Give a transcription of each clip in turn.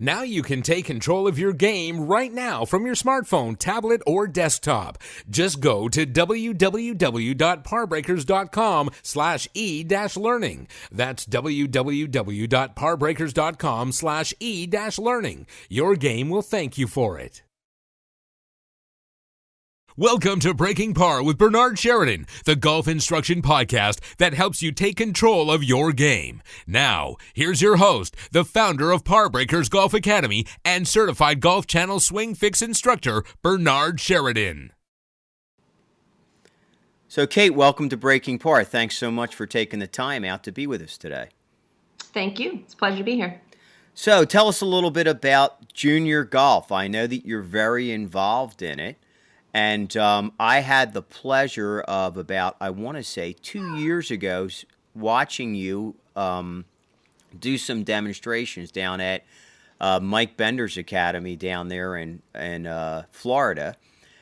Now you can take control of your game right now from your smartphone, tablet, or desktop. Just go to www.parbreakers.com/e-learning. That's www.parbreakers.com/e-learning. Your game will thank you for it. Welcome to Breaking Par with Bernard Sheridan, the golf instruction podcast that helps you take control of your game. Now, here's your host, the founder of Par Breakers Golf Academy and certified Golf Channel Swing Fix instructor, Bernard Sheridan. So, Kate, welcome to Breaking Par. Thanks so much for taking the time out to be with us today. Thank you. It's a pleasure to be here. So, tell us a little bit about junior golf. I know that you're very involved in it. And I had the pleasure of about, I want to say, 2 years ago, watching you do some demonstrations down at Mike Bender's Academy down there in Florida,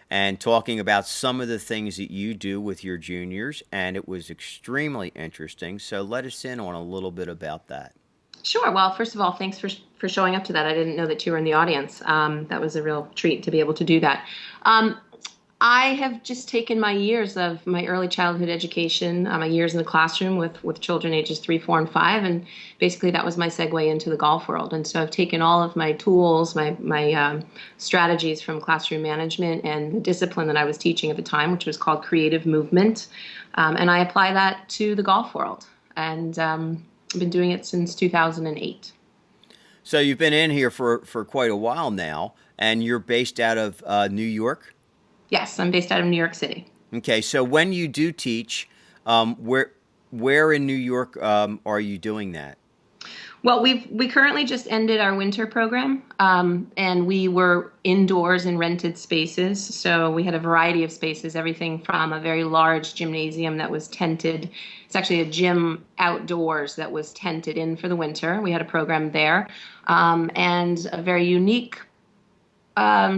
and talking about some of the things that you do with your juniors, and it was extremely interesting. So let us in on a little bit about that. Sure. Well, first of all, thanks for showing up to that. I didn't know that you were in the audience. That was a real treat to be able to do that. I have just taken my years of my early childhood education, my years in the classroom with children ages 3, 4, and 5, and basically that was my segue into the golf world. And so I've taken all of my tools, my strategies from classroom management and the discipline that I was teaching at the time, which was called creative movement, and I apply that to the golf world. And I've been doing it since 2008. So you've been in here for quite a while now, and you're based out of New York? Yes, I'm based out of New York City. Okay, so when you do teach, where in New York are you doing that? Well, we currently just ended our winter program, and we were indoors in rented spaces. So we had a variety of spaces, everything from a very large gymnasium that was tented. It's actually a gym outdoors that was tented in for the winter. We had a program there, and a very unique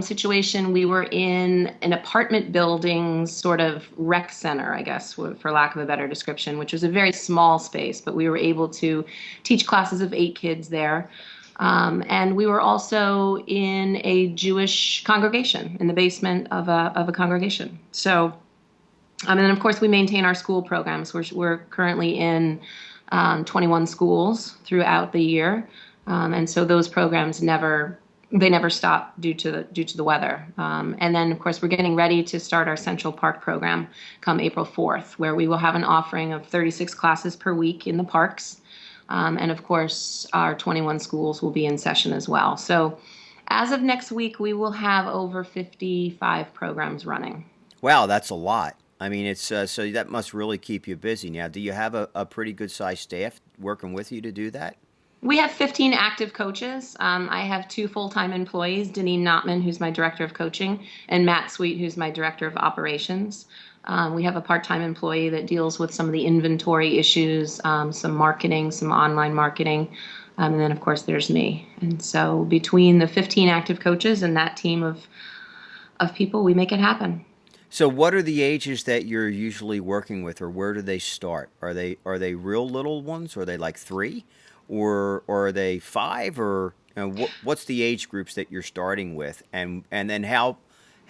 situation. We were in an apartment building sort of rec center, I guess, for lack of a better description, which was a very small space, but we were able to teach classes of 8 kids there. And we were also in a Jewish congregation, in the basement of a congregation. So, and then of course we maintain our school programs. We're currently in 21 schools throughout the year. And so those programs never stop due to the weather. And then, of course, we're getting ready to start our Central Park program come April 4th, where we will have an offering of 36 classes per week in the parks. And, of course, our 21 schools will be in session as well. So as of next week, we will have over 55 programs running. Wow, that's a lot. I mean, it's so that must really keep you busy. Now, do you have a pretty good-sized staff working with you to do that? We have 15 active coaches. I have 2 full-time employees, Deneen Notman, who's my director of coaching, and Matt Sweet, who's my director of operations. We have a part-time employee that deals with some of the inventory issues, some marketing, some online marketing, and then, of course, there's me. And so between the 15 active coaches and that team of people, we make it happen. So what are the ages that you're usually working with, or where do they start? Are they real little ones? Are they like 3? Or are they 5, or what's the age groups that you're starting with, and then how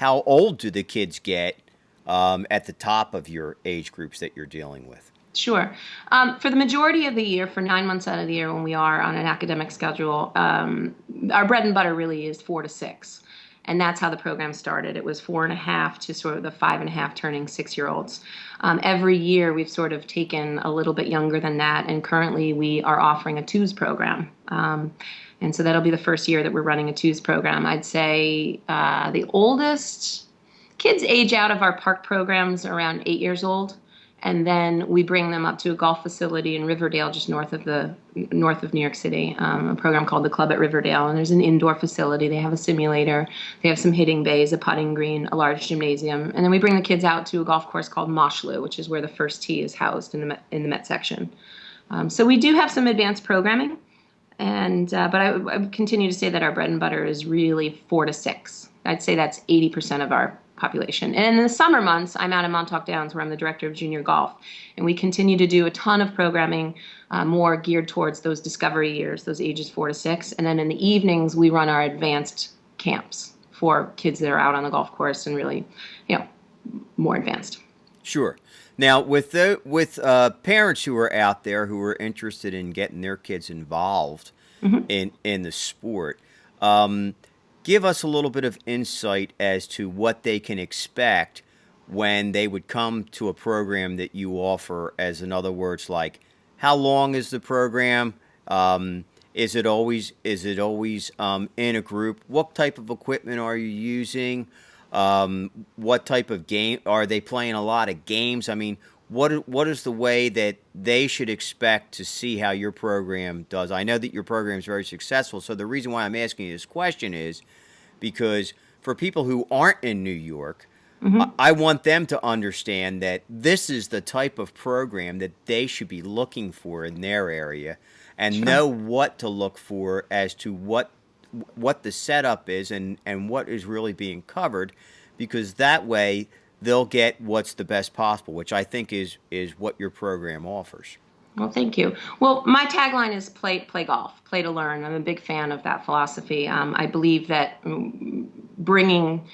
old do the kids get at the top of your age groups that you're dealing with? Sure. For the majority of the year, for 9 months out of the year when we are on an academic schedule, our bread and butter really is 4 to 6. And that's how the program started. It was 4.5 to sort of the 5.5 turning 6-year-olds. Every year we've sort of taken a little bit younger than that, and currently we are offering a twos program. And so that'll be the first year that we're running a twos program. I'd say the oldest kids age out of our park programs around 8 years old. And then we bring them up to a golf facility in Riverdale, just north of New York City, a program called the Club at Riverdale. And there's an indoor facility. They have a simulator. They have some hitting bays, a putting green, a large gymnasium. And then we bring the kids out to a golf course called Moshlu, which is where the first tee is housed in the Met section. So we do have some advanced programming, but I continue to say that our bread and butter is really 4 to 6. I'd say that's 80% of our population. And in the summer months, I'm out in Montauk Downs where I'm the director of junior golf. And we continue to do a ton of programming more geared towards those discovery years, those ages 4 to 6. And then in the evenings, we run our advanced camps for kids that are out on the golf course and really, more advanced. Sure. Now, with parents who are out there who are interested in getting their kids involved in the sport, give us a little bit of insight as to what they can expect when they would come to a program that you offer. As in other words, like how long is the program? Is it always in a group? What type of equipment are you using? What type of game are they playing? A lot of games. I mean, what is the way that they should expect to see how your program does? I know that your program is very successful. So the reason why I'm asking you this question is because for people who aren't in New York, I want them to understand that this is the type of program that they should be looking for in their area and know what to look for as to what the setup is and what is really being covered, because that way they'll get what's the best possible, which I think is what your program offers. Well, thank you. Well, my tagline is play golf, play to learn. I'm a big fan of that philosophy. I believe that bringing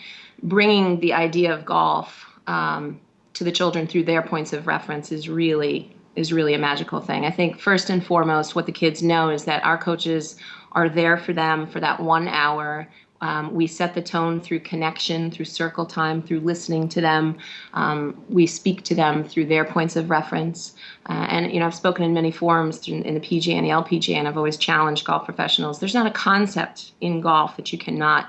the idea of golf to the children through their points of reference is really a magical thing. I think first and foremost, what the kids know is that our coaches are there for them for that 1 hour. We set the tone through connection, through circle time, through listening to them. We speak to them through their points of reference. And, I've spoken in many forums in the PGA and the LPGA, and I've always challenged golf professionals. There's not a concept in golf that you cannot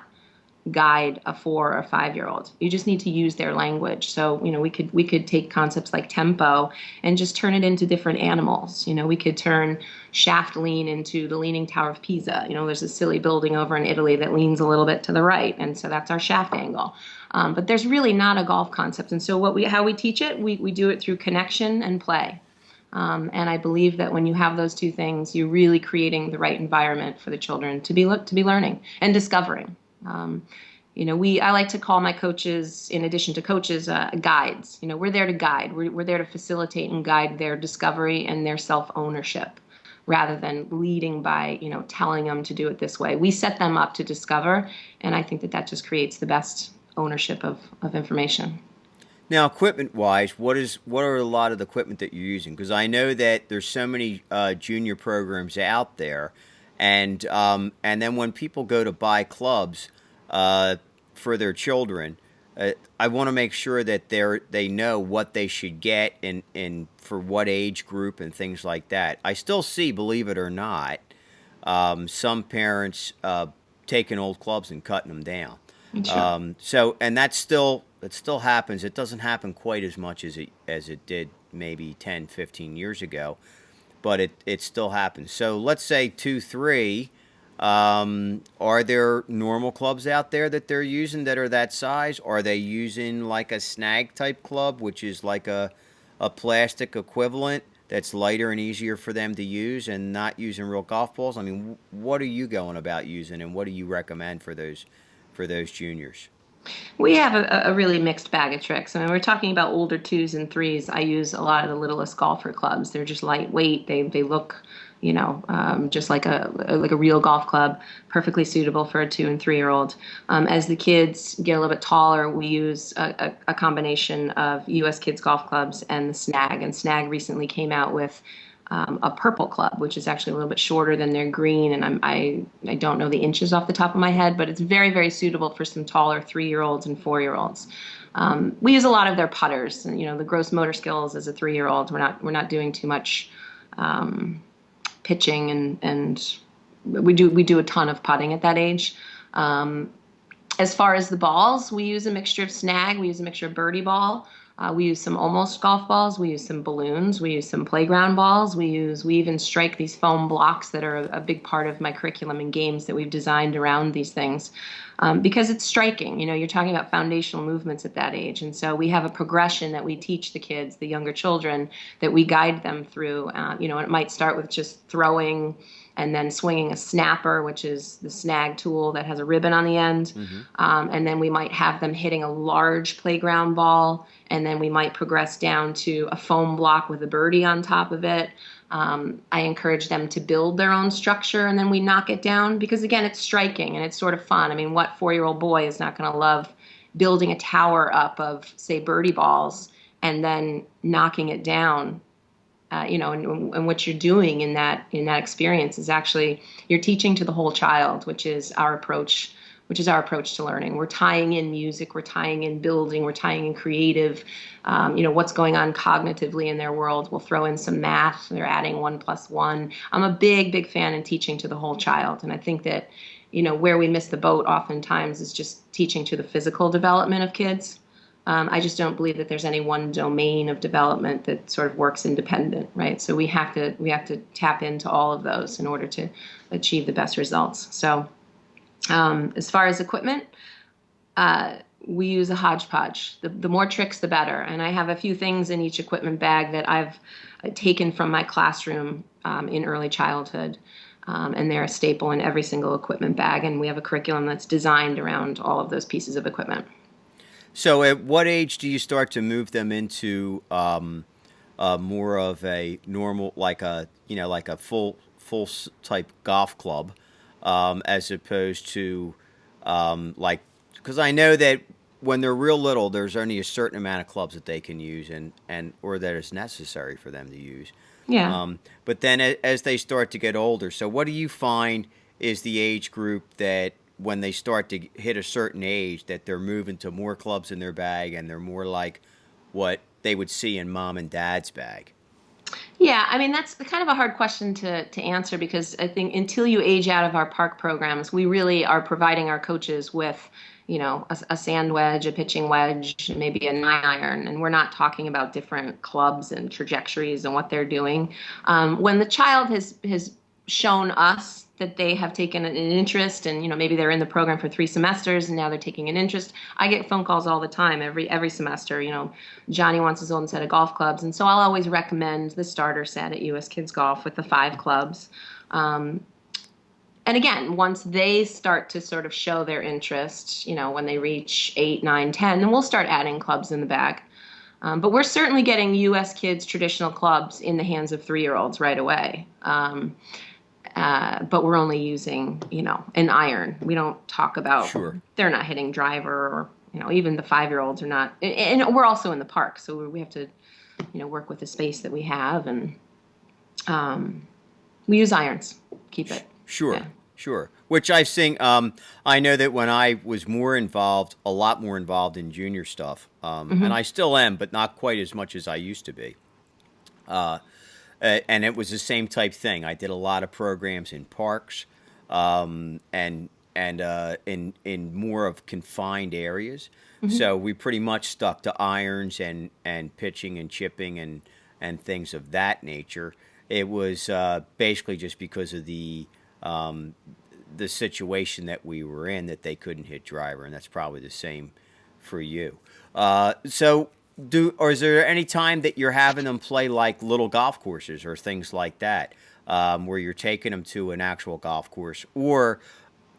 guide a 4 or 5-year-old. You just need to use their language. So, we could take concepts like tempo and just turn it into different animals. We could turn shaft lean into the Leaning Tower of Pisa. There's a silly building over in Italy that leans a little bit to the right, and so that's our shaft angle. But there's really not a golf concept. And so how we teach it, we do it through connection and play. And I believe that when you have those two things, you're really creating the right environment for the children to be learning and discovering. I like to call my coaches, in addition to coaches, guides. We're there to guide. We're there to facilitate and guide their discovery and their self-ownership, rather than leading by, telling them to do it this way. We set them up to discover, and I think that just creates the best ownership of information. Now, equipment-wise, what are a lot of the equipment that you're using? Because I know that there's so many junior programs out there, and then when people go to buy clubs for their children, I want to make sure that they know what they should get and for what age group and things like that. I still see, believe it or not, some parents taking old clubs and cutting them down. Sure. And that still happens. It doesn't happen quite as much as it did maybe 10, 15 years ago, but it still happens. So let's say 2, 3. Are there normal clubs out there that they're using that are that size? Are they using like a snag type club, which is like a plastic equivalent that's lighter and easier for them to use, and not using real golf balls? I mean, what are you going about using, and what do you recommend for those juniors? We have a really mixed bag of tricks. I mean, we're talking about older 2s and 3s. I use a lot of the littlest golfer clubs. They're just lightweight. They look, just like a real golf club, perfectly suitable for a 2 and 3-year-old. As the kids get a little bit taller, we use a combination of U.S. Kids Golf Clubs and the Snag. And Snag recently came out with a purple club, which is actually a little bit shorter than their green, and I don't know the inches off the top of my head, but it's very, very suitable for some taller 3-year-olds and 4-year-olds. We use a lot of their putters, and the gross motor skills as a 3-year-old. We're not doing too much pitching, and we do a ton of putting at that age. As far as the balls, we use a mixture of Snag, we use a mixture of birdie ball. We use some almost golf balls. We use some balloons. We use some playground balls. We even strike these foam blocks that are a big part of my curriculum and games that we've designed around these things, because it's striking. You're talking about foundational movements at that age, and so we have a progression that we teach the kids, the younger children, that we guide them through. And it might start with just throwing and then swinging a snapper, which is the snag tool that has a ribbon on the end. And then we might have them hitting a large playground ball, and then we might progress down to a foam block with a birdie on top of it. I encourage them to build their own structure, and then we knock it down because, again, it's striking and it's sort of fun. I mean, what 4-year-old boy is not going to love building a tower up of, say, birdie balls and then knocking it down? And what you're doing in that experience is actually you're teaching to the whole child, which is our approach to learning. We're tying in music, we're tying in building, we're tying in creative, what's going on cognitively in their world. We'll throw in some math. They're adding 1 + 1. I'm a big fan in teaching to the whole child. And I think that, where we miss the boat oftentimes is just teaching to the physical development of kids. I just don't believe that there's any one domain of development that sort of works independent, right? So we have to tap into all of those in order to achieve the best results. So as far as equipment, we use a hodgepodge. The more tricks, the better. And I have a few things in each equipment bag that I've taken from my classroom in early childhood. And they're a staple in every single equipment bag. And we have a curriculum that's designed around all of those pieces of equipment. So at what age do you start to move them into more of a normal, like a full type golf club, as opposed to because I know that when they're real little, there's only a certain amount of clubs that they can use and or that is necessary for them to use. Yeah. But then as they start to get older, so what do you find is the age group that when they start to hit a certain age that they're moving to more clubs in their bag and they're more like what they would see in mom and dad's bag? Yeah, I mean, that's kind of a hard question to answer because I think until you age out of our park programs, we really are providing our coaches with, a sand wedge, a pitching wedge, maybe a 9-iron, and we're not talking about different clubs and trajectories and what they're doing. When the child has shown us that they have taken an interest and, maybe they're in the program for 3 semesters and now they're taking an interest. I get phone calls all the time, every semester, Johnny wants his own set of golf clubs. And so I'll always recommend the starter set at US Kids Golf with the 5 clubs. And again, once they start to sort of show their interest, when they reach 8, 9, 10, then we'll start adding clubs in the bag. But we're certainly getting US Kids traditional clubs in the hands of 3-year-olds right away. But we're only using, an iron. We don't talk about, Sure, they're not hitting driver or, even the 5-year-olds are not. And we're also in the park, so we have to, work with the space that we have. And we use irons, keep it. Sure, yeah. Sure. Which I've seen, I know that when I was a lot more involved in junior stuff, and I still am, but not quite as much as I used to be. And it was the same type thing. I did a lot of programs in parks, and in more of confined areas. So we pretty much stuck to irons and pitching and chipping and things of that nature. It was basically just because of the situation that we were in that they couldn't hit driver, and that's probably the same for you. Or is there any time that you're having them play like little golf courses or things like that, where you're taking them to an actual golf course? Or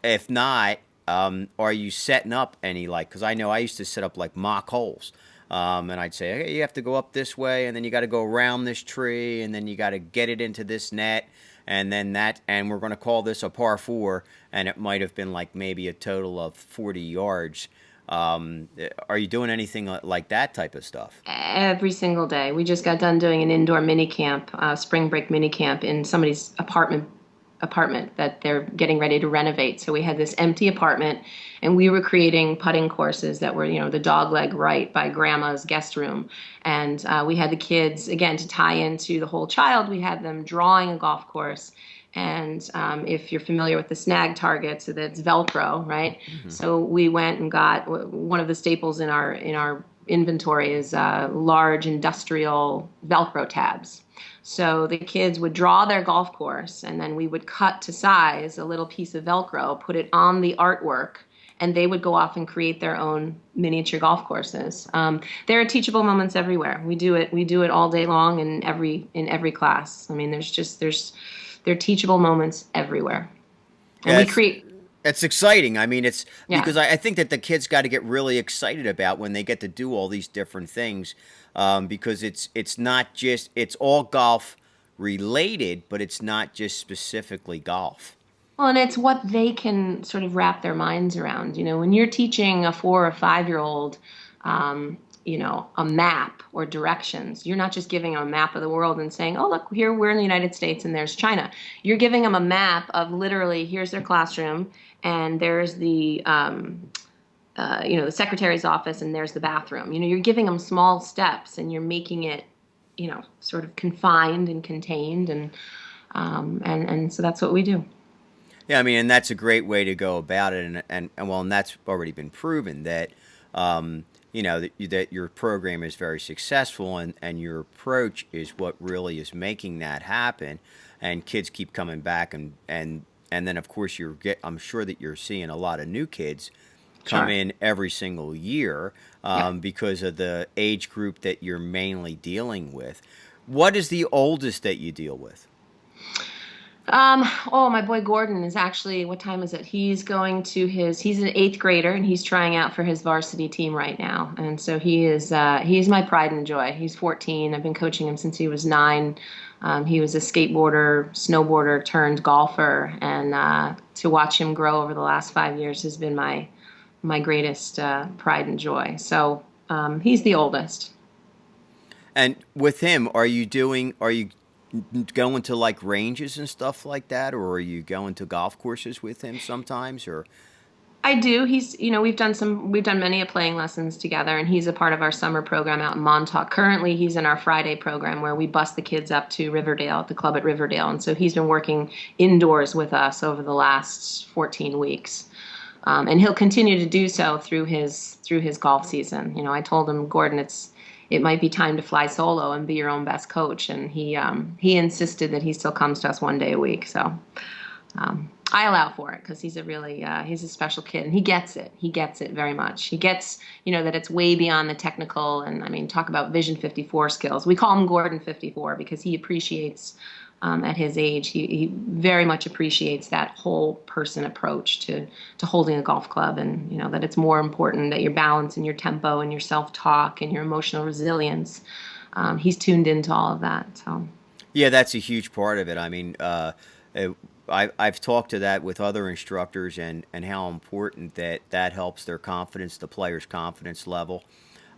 if not, are you setting up any, because I know I used to set up like mock holes. And I'd say, hey, you have to go up this way, and then you got to go around this tree, and then you got to get it into this net, and then and we're going to call this a par 4, and it might have been like maybe a total of 40 yards. Are you doing anything like that type of stuff? Every single day. We just got done doing an indoor mini camp, spring break mini camp in somebody's apartment that they're getting ready to renovate. So we had this empty apartment, and we were creating putting courses that were, the dogleg right by grandma's guest room. And we had the kids, again, to tie into the whole child, we had them drawing a golf course. And if you're familiar with the snag target, so that's Velcro, right? Mm-hmm. So we went and got one of the staples in our inventory is large industrial Velcro tabs. So the kids would draw their golf course, and then we would cut to size a little piece of Velcro, put it on the artwork, and they would go off and create their own miniature golf courses. There are teachable moments everywhere. We do it all day long in every class. I mean, there's They're teachable moments everywhere. And Yeah, we create. it's exciting. I mean, it's Yeah. because I think that the kids got to get really excited about when they get to do all these different things, because it's not just it's all golf related, but it's not just specifically golf. Well, and it's what they can sort of wrap their minds around. When you're teaching a 4 or 5-year-old, a map or directions, you're not just giving them a map of the world and saying, oh, look, here we're in the United States and there's China. You're giving them a map of literally, here's their classroom and there's the secretary's office and there's the bathroom. You're giving them small steps and you're making it, sort of confined and contained. And so that's what we do. Yeah, I mean, and that's a great way to go about it, and that's already been proven that, that your program is very successful, and your approach is what really is making that happen, and kids keep coming back, and then of course I'm sure that you're seeing a lot of new kids come Sure. in every single year, Yeah. because of the age group that you're mainly dealing with. What is the oldest that you deal with? My boy Gordon is actually, what time is it? He's he's an 8th grader and he's trying out for his varsity team right now. And so he's my pride and joy. He's 14. I've been coaching him since he was 9. He was a skateboarder, snowboarder turned golfer. And, to watch him grow over the last 5 years has been my greatest, pride and joy. So, he's the oldest. And with him, are you going to like ranges and stuff like that, or are you going to golf courses with him sometimes, or? I do. We've done many playing lessons together, and he's a part of our summer program out in Montauk. Currently, he's in our Friday program where we bus the kids up to Riverdale, at the club at Riverdale. And so he's been working indoors with us over the last 14 weeks. And he'll continue to do so through his golf season. I told him, Gordon, it might be time to fly solo and be your own best coach. And he insisted that he still comes to us one day a week. So I allow for it because he's a special kid, and he gets it. He gets it very much. He gets, that it's way beyond the technical. And I mean, talk about Vision 54 skills. We call him Gordon 54 because he appreciates, at his age, he very much appreciates that whole person approach to holding a golf club, and that it's more important that your balance and your tempo and your self-talk and your emotional resilience. He's tuned into all of that. So Yeah, that's a huge part of it. I mean, I've talked to that with other instructors, and how important that helps their confidence, the player's confidence level,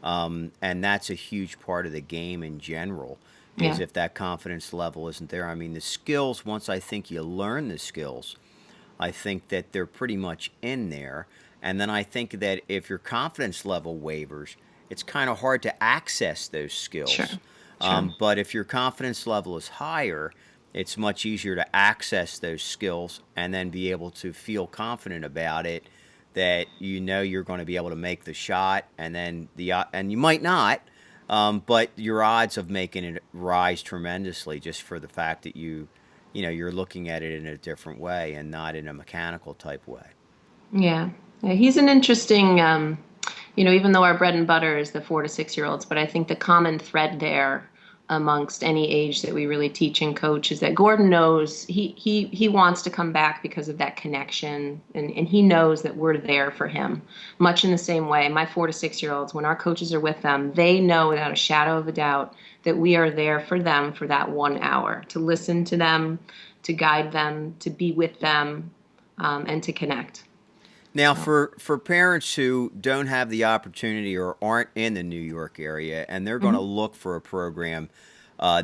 and that's a huge part of the game in general. Is yeah, if that confidence level isn't there. I mean, the skills, once I think you learn the skills, I think that they're pretty much in there. And then I think that if your confidence level wavers, it's kind of hard to access those sure, skills. sure. But if your confidence level is higher, it's much easier to access those skills and then be able to feel confident about it, that you're going to be able to make the shot, and then and you might not. But your odds of making it rise tremendously, just for the fact that you're looking at it in a different way and not in a mechanical type way. Yeah. Yeah, he's an interesting, even though our bread and butter is the 4 to 6 year olds, but I think the common thread there amongst any age that we really teach and coach is that Gordon knows he wants to come back because of that connection, and he knows that we're there for him, much in the same way. My 4 to 6 year olds, when our coaches are with them, they know without a shadow of a doubt that we are there for them for that 1 hour, to listen to them, to guide them, to be with them, and to connect. Now, So, for parents who don't have the opportunity or aren't in the New York area, and they're going to mhm. look for a program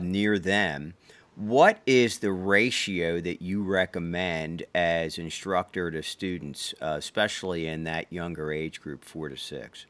near them, what is the ratio that you recommend as instructor to students, especially in that younger age group, 4 to 6?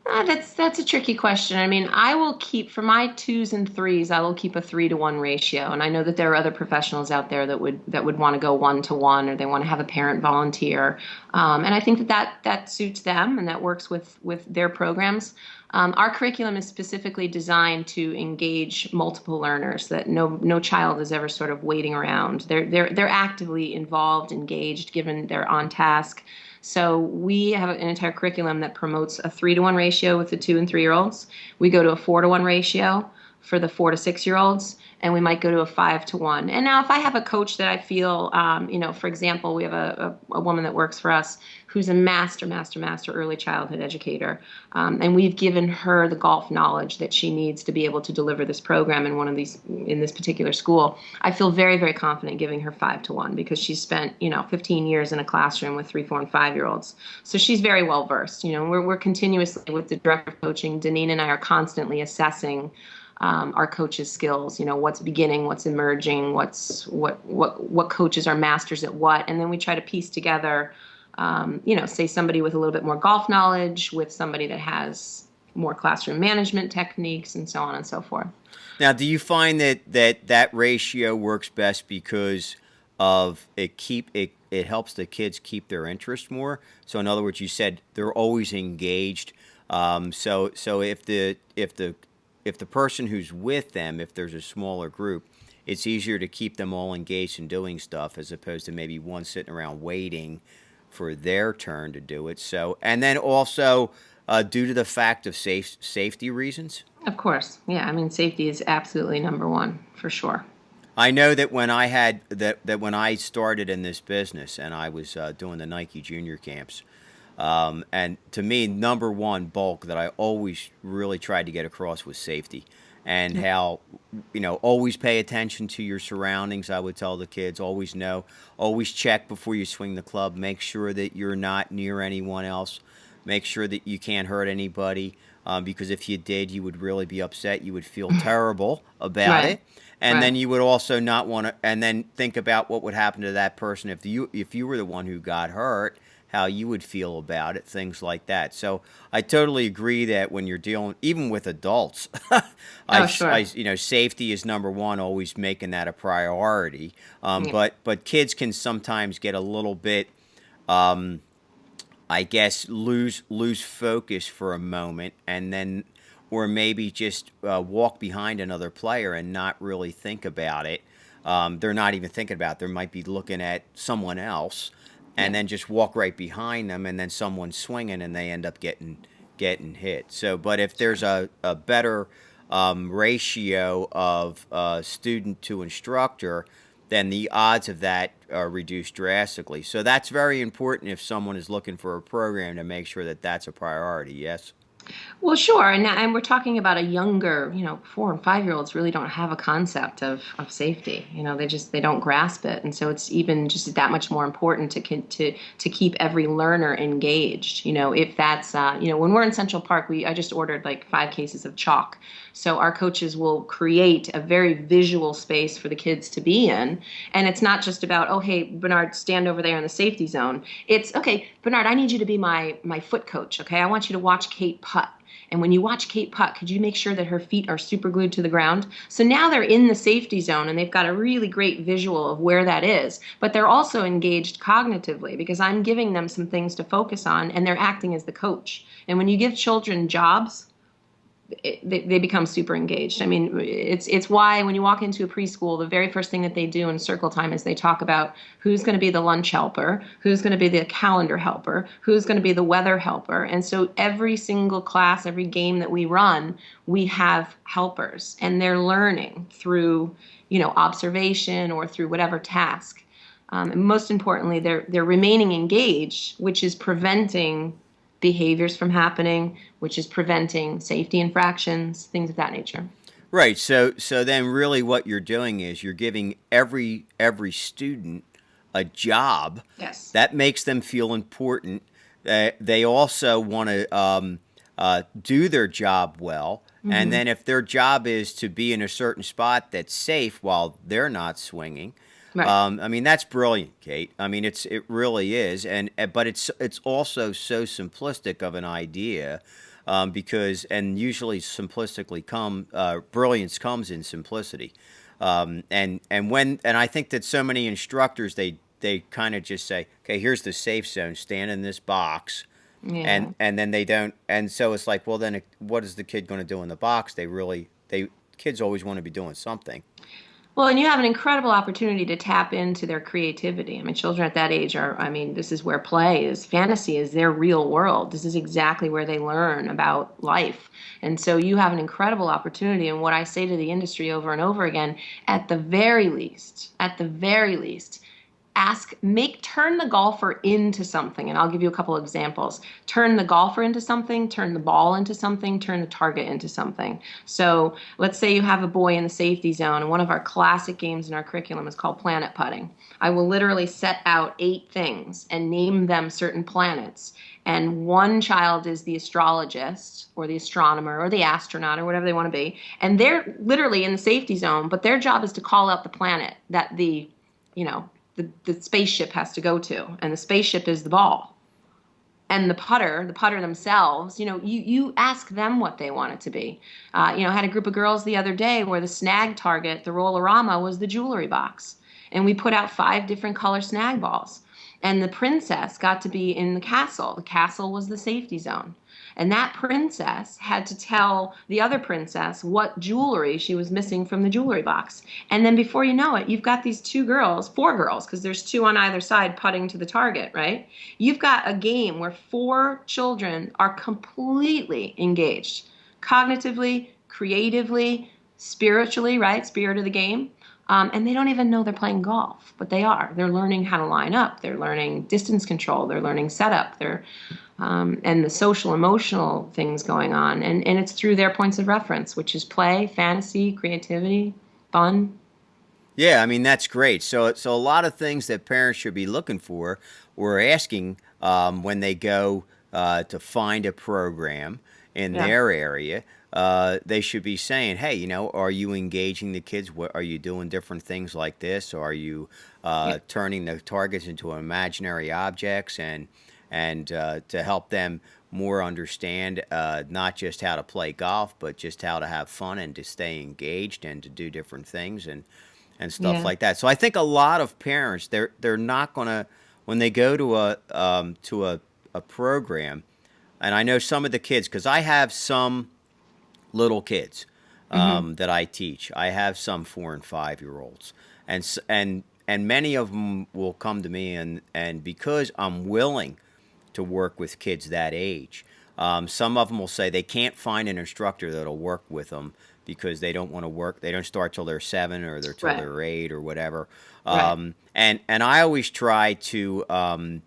That's a tricky question. I mean, I will keep for my 2s and 3s. I will keep a 3-to-1 ratio, and I know that there are other professionals out there that would want to go 1-to-1, or they want to have a parent volunteer. And I think that suits them and that works with their programs. Our curriculum is specifically designed to engage multiple learners. That no child is ever sort of waiting around. They're actively involved, engaged, given they're on task. So we have an entire curriculum that promotes a 3-to-1 ratio with the 2 and 3 year olds. We go to a 4-to-1 ratio for the 4 to 6-year-olds, and we might go to a 5 to 1. And now if I have a coach that I feel, for example, we have a woman that works for us who's a master early childhood educator, and we've given her the golf knowledge that she needs to be able to deliver this program in this particular school. I feel very, very confident giving her 5 to 1 because she's spent 15 years in a classroom with 3, 4, and 5-year-olds, so she's very well versed. We're continuously with the director of coaching. Deneen and I are constantly assessing our coaches' skills, what's beginning, what's emerging, what coaches are masters at what, and then we try to piece together, say somebody with a little bit more golf knowledge with somebody that has more classroom management techniques and so on and so forth. Now, do you find that ratio works best because of it helps the kids keep their interest more? So in other words, you said they're always engaged. So if the person who's with them, if there's a smaller group, it's easier to keep them all engaged in doing stuff as opposed to maybe one sitting around waiting for their turn to do it. So, and then also due to the fact of safety reasons. Of course, yeah. I mean, safety is absolutely number one for sure. I know that when I had that when I started in this business and I was doing the Nike Junior camps. And to me, number one bulk that I always really tried to get across was safety and how, always pay attention to your surroundings. I would tell the kids, always check before you swing the club. Make sure that you're not near anyone else. Make sure that you can't hurt anybody because if you did, you would really be upset. You would feel terrible about it. And then you would also not want to, and then think about what would happen to that person if you were the one who got hurt, how you would feel about it, things like that. So I totally agree that when you're dealing, even with adults, safety is number one, always making that a priority. But kids can sometimes get a little bit, lose focus for a moment, and then, or maybe just walk behind another player and not really think about it. They're not even thinking about it. They might be looking at someone else. And then just walk right behind them, and then someone's swinging, and they end up getting hit. So, but if there's a better ratio of student to instructor, then the odds of that are reduced drastically. So that's very important if someone is looking for a program to make sure that that's a priority. Yes. Well, sure, and we're talking about a younger, 4 and 5-year-olds really don't have a concept of safety. They don't grasp it, and so it's even just that much more important to keep every learner engaged. If that's when we're in Central Park, I just ordered like 5 cases of chalk, so our coaches will create a very visual space for the kids to be in, and it's not just about, oh, hey, Bernard, stand over there in the safety zone. It's, okay, Bernard, I need you to be my foot coach. Okay, I want you to watch Kate putt. And when you watch Kate putt, could you make sure that her feet are super glued to the ground? So now they're in the safety zone and they've got a really great visual of where that is. But they're also engaged cognitively because I'm giving them some things to focus on and they're acting as the coach. And when you give children jobs, they become super engaged. I mean, it's why when you walk into a preschool, the very first thing that they do in circle time is they talk about who's going to be the lunch helper, who's going to be the calendar helper, who's going to be the weather helper. And so every single class, every game that we run, we have helpers, and they're learning through, observation or through whatever task. And most importantly, they're remaining engaged, which is preventing behaviors from happening, which is preventing safety infractions, things of that nature. Right. So then really what you're doing is you're giving every student a job. Yes. That makes them feel important. They also want to do their job well. Mm-hmm. And then if their job is to be in a certain spot that's safe while they're not swinging, right. I mean, that's brilliant, Kate. I mean, it really is, but it's also so simplistic of an idea, because usually simplistically brilliance comes in simplicity, and I think that so many instructors they kind of just say, okay, here's the safe zone, stand in this box. Yeah. And then they don't, and so it's like, well, then what is the kid going to do in the box? Kids always want to be doing something. Well, and you have an incredible opportunity to tap into their creativity. I mean, children at that age this is where play is, fantasy is their real world. This is exactly where they learn about life. And so you have an incredible opportunity. And what I say to the industry over and over again, at the very least, turn the golfer into something. And I'll give you a couple of examples. Turn the golfer into something, turn the ball into something, turn the target into something. So let's say you have a boy in the safety zone, and one of our classic games in our curriculum is called planet putting. I will literally set out 8 things and name them certain planets. And one child is the astrologist or the astronomer or the astronaut or whatever they want to be. And they're literally in the safety zone, but their job is to call out the planet that the spaceship has to go to, and the spaceship is the ball. And the putter themselves, you ask them what they want it to be. I had a group of girls the other day where the snag target, the roll-a-rama, was the jewelry box. And we put out 5 different color snag balls. And the princess got to be in the castle. The castle was the safety zone. And that princess had to tell the other princess what jewelry she was missing from the jewelry box. And then before you know it, you've got these 4 girls, because there's 2 on either side putting to the target, right? You've got a game where 4 children are completely engaged, cognitively, creatively, spiritually, right? Spirit of the game. And they don't even know they're playing golf, but they are. They're learning how to line up. They're learning distance control. They're learning setup. And the social, emotional things going on. And it's through their points of reference, which is play, fantasy, creativity, fun. Yeah, I mean, that's great. So a lot of things that parents should be looking for or asking when they go to find a program in their area. They should be saying, hey, are you engaging the kids? What are you doing different things like this? Or are you turning the targets into imaginary objects and to help them more understand not just how to play golf, but just how to have fun and to stay engaged and to do different things and stuff like that. So I think a lot of parents, they're not gonna, when they go to a program, and I know some of the kids, because I have some little kids that I teach. I have some 4 and 5-year-olds, and many of them will come to me, and because I'm willing to work with kids that age, some of them will say they can't find an instructor that'll work with them because they don't want to work. They don't start till they're 7 or till they're 8 or whatever. And I always try to.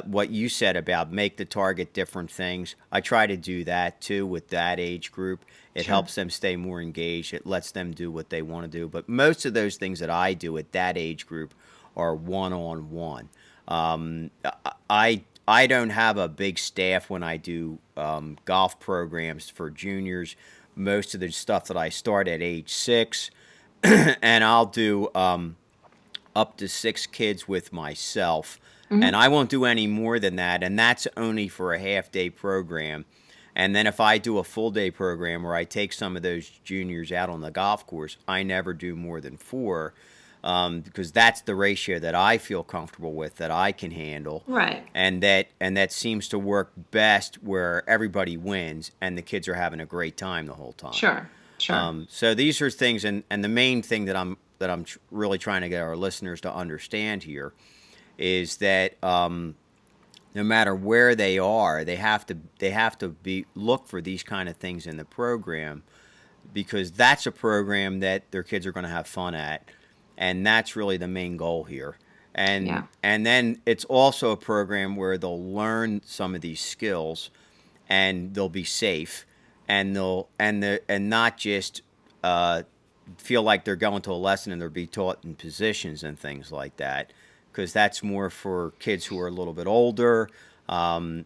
What you said about make the target different things. I try to do that too with that age group. It helps them stay more engaged. It lets them do what they want to do. But most of those things that I do at that age group are one-on-one. I don't have a big staff when I do golf programs for juniors. Most of the stuff that I start at age 6, and I'll do up to 6 kids with myself. And I won't do any more than that, and that's only for a half-day program. And then if I do a full-day program where I take some of those juniors out on the golf course, I never do more than 4 because that's the ratio that I feel comfortable with, that I can handle. Right. And that seems to work best where everybody wins and the kids are having a great time the whole time. Sure. So these are things, and the main thing that I'm really trying to get our listeners to understand here is that no matter where they are, they have to look for these kind of things in the program, because that's a program that their kids are going to have fun at, and that's really the main goal here. And then it's also a program where they'll learn some of these skills, and they'll be safe, and not just feel like they're going to a lesson and they'll be taught in positions and things like that. Because that's more for kids who are a little bit older, and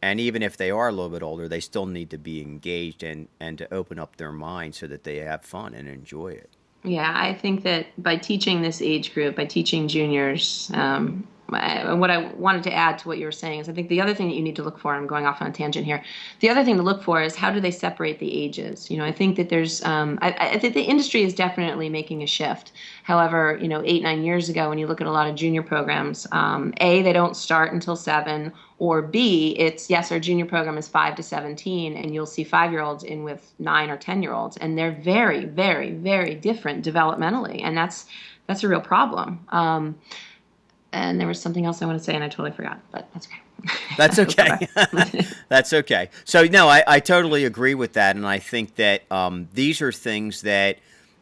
even if they are a little bit older, they still need to be engaged and to open up their mind so that they have fun and enjoy it. Yeah, I think that by teaching this age group, by teaching juniors, what I wanted to add to what you were saying is I think the other thing that you need to look for, I'm going off on a tangent here, the other thing to look for is how do they separate the ages? I think that there's, I think the industry is definitely making a shift. However, 8-9 years ago, when you look at a lot of junior programs, they don't start until 7, Or B, it's, yes, our junior program is 5 to 17, and you'll see 5-year-olds in with 9 or 10-year-olds, and they're very, very, very different developmentally, and that's a real problem. And there was something else I want to say, and I totally forgot, but that's okay. That's okay. That's okay. So, no, I totally agree with that, and I think that these are things that,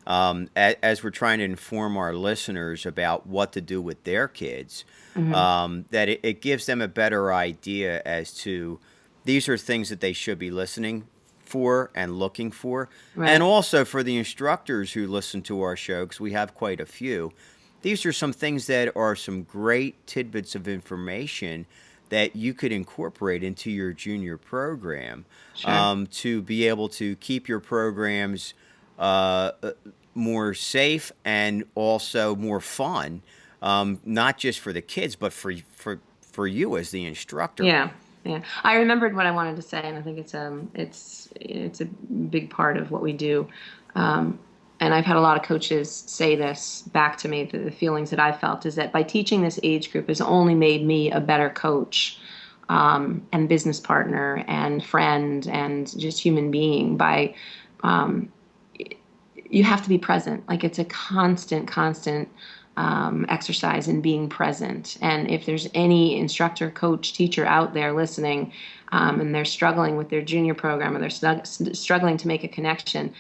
as we're trying to inform our listeners about what to do with their kids, that it gives them a better idea as to these are things that they should be listening for and looking for. Right. And also for the instructors who listen to our show, because we have quite a few, these are some things that are some great tidbits of information that you could incorporate into your junior program. Sure. To be able to keep your programs more safe and also more fun, not just for the kids, but for you as the instructor. Yeah. Yeah, I remembered what I wanted to say, and I think it's a big part of what we do. And I've had a lot of coaches say this back to me. The feelings that I felt is that by teaching this age group has only made me a better coach, and business partner and friend and just human being. By you have to be present. Like, it's a constant exercise in being present. And if there's any instructor, coach, teacher out there listening, and they're struggling with their junior program, or they're struggling to make a connection,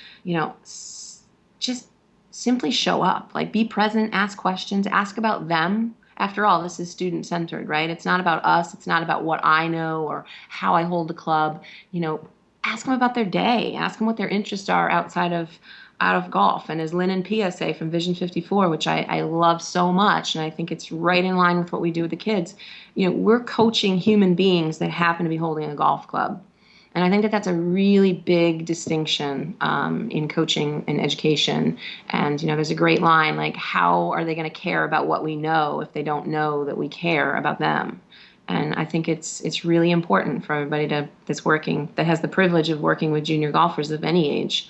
just simply show up. Like, be present, ask questions, ask about them. After all, this is student-centered, right? It's not about us. It's not about what I know or how I hold the club. Ask them about their day. Ask them what their interests are outside of golf. And as Lynn and Pia say from Vision 54, which I love so much, and I think it's right in line with what we do with the kids, we're coaching human beings that happen to be holding a golf club. And I think that that's a really big distinction in coaching and education. And, there's a great line, like, how are they going to care about what we know if they don't know that we care about them? And I think it's really important for everybody that has the privilege of working with junior golfers of any age,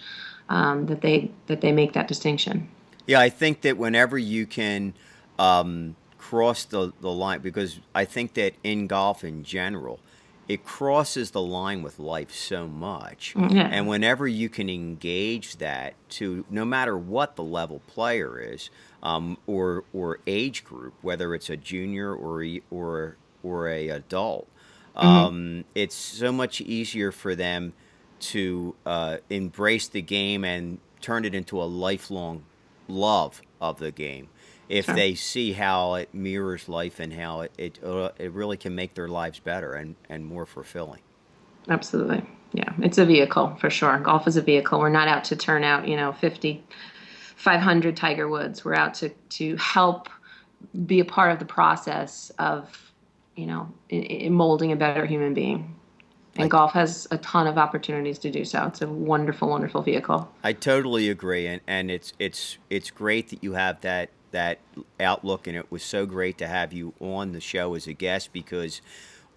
that they make that distinction. Yeah, I think that whenever you can cross the line, because I think that in golf in general, it crosses the line with life so much. Yeah. And whenever you can engage that to, no matter what the level player is, or age group, whether it's a junior or a adult, it's so much easier for them to embrace the game and turn it into a lifelong love of the game. If Sure. they see how it mirrors life and how it really can make their lives better and more fulfilling. Absolutely. Yeah, it's a vehicle for sure. Golf is a vehicle. We're not out to turn out, 500 Tiger Woods. We're out to help be a part of the process of, in molding a better human being. And golf has a ton of opportunities to do so. It's a wonderful, wonderful vehicle. I totally agree, and it's great that you have that outlook, and it was so great to have you on the show as a guest, because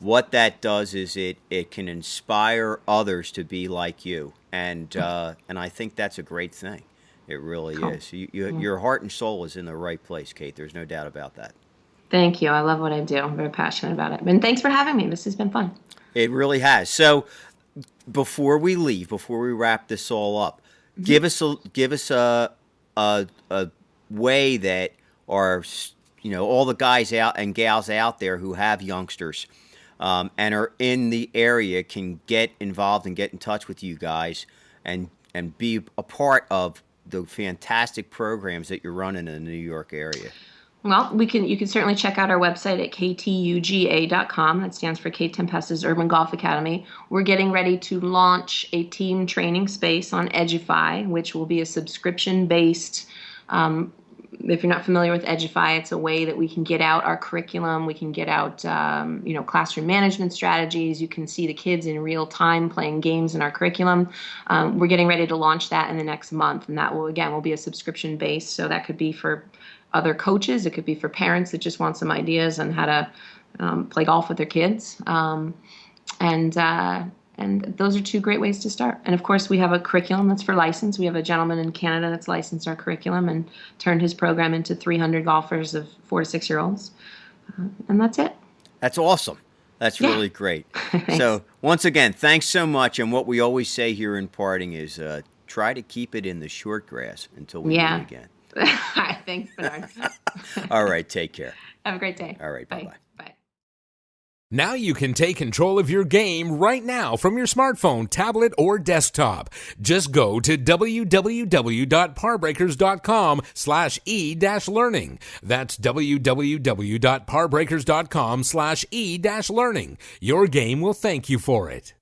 what that does is it can inspire others to be like you, and I think that's a great thing. It really is. Your heart and soul is in the right place, Kate. There's no doubt about that. Thank you. I love what I do. I'm very passionate about it. And thanks for having me. This has been fun. It really has. So before we wrap this all up, give us a way that our, all the guys out and gals out there who have youngsters and are in the area can get involved and get in touch with you guys and be a part of the fantastic programs that you're running in the New York area. Well, you can certainly check out our website at ktuga.com. That stands for Kate Tempesta's Urban Golf Academy. We're getting ready to launch a team training space on Edify, which will be a subscription-based. If you're not familiar with Edify, it's a way that we can get out our curriculum. We can get out, classroom management strategies. You can see the kids in real time playing games in our curriculum. We're getting ready to launch that in the next month, and that will be a subscription-based. So that could be for other coaches. It could be for parents that just want some ideas on how to play golf with their kids. And those are two great ways to start. And of course, we have a curriculum that's for license. We have a gentleman in Canada that's licensed our curriculum and turned his program into 300 golfers of 4 to 6 year olds. And that's it. That's awesome. That's really great. So once again, thanks so much. And what we always say here in parting is try to keep it in the short grass until we meet again. Thanks, Bernard. All right. Take care. Have a great day. All right. Bye-bye. Bye. Now you can take control of your game right now from your smartphone, tablet, or desktop. Just go to www.parbreakers.com/e-learning. That's www.parbreakers.com/e-learning. Your game will thank you for it.